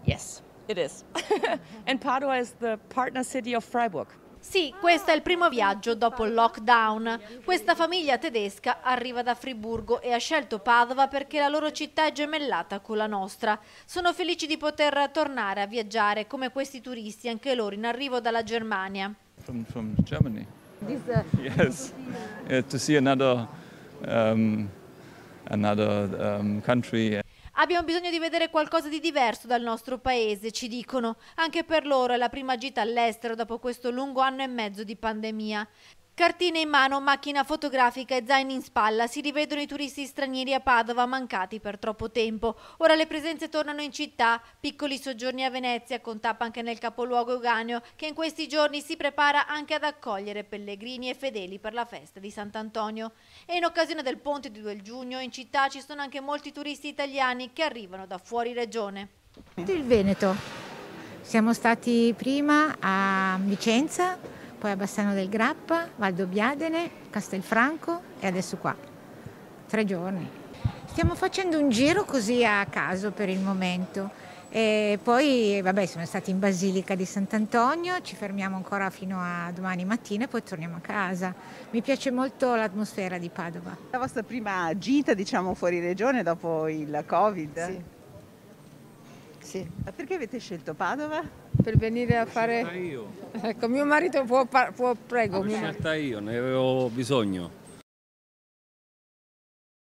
Yes, it is. And Padua is the partner city of Freiburg. Sì, questo è il primo viaggio dopo il lockdown. Questa famiglia tedesca arriva da Friburgo e ha scelto Padova perché la loro città è gemellata con la nostra. Sono felici di poter tornare a viaggiare come questi turisti, anche loro in arrivo dalla Germania. From Germany. Yes, to see another country. Abbiamo bisogno di vedere qualcosa di diverso dal nostro paese, ci dicono. Anche per loro è la prima gita all'estero dopo questo lungo anno e mezzo di pandemia. Cartine in mano, macchina fotografica e zaini in spalla, si rivedono i turisti stranieri a Padova mancati per troppo tempo. Ora le presenze tornano in città, piccoli soggiorni a Venezia, con tappa anche nel capoluogo euganeo, che in questi giorni si prepara anche ad accogliere pellegrini e fedeli per la festa di Sant'Antonio. E in occasione del ponte di 2 giugno in città ci sono anche molti turisti italiani che arrivano da fuori regione. Il Veneto. Siamo stati prima a Vicenza, poi a Bassano del Grappa, Valdobbiadene, Castelfranco e adesso qua. 3 giorni. Stiamo facendo un giro così a caso per il momento. E poi, vabbè, siamo stati in Basilica di Sant'Antonio, ci fermiamo ancora fino a domani mattina e poi torniamo a casa. Mi piace molto l'atmosfera di Padova. La vostra prima gita, diciamo, fuori regione dopo il Covid? Sì. Sì. Ma perché avete scelto Padova? Per venire a fare... Io. Ecco, mio marito prego. L'ho scelta io, ne avevo bisogno.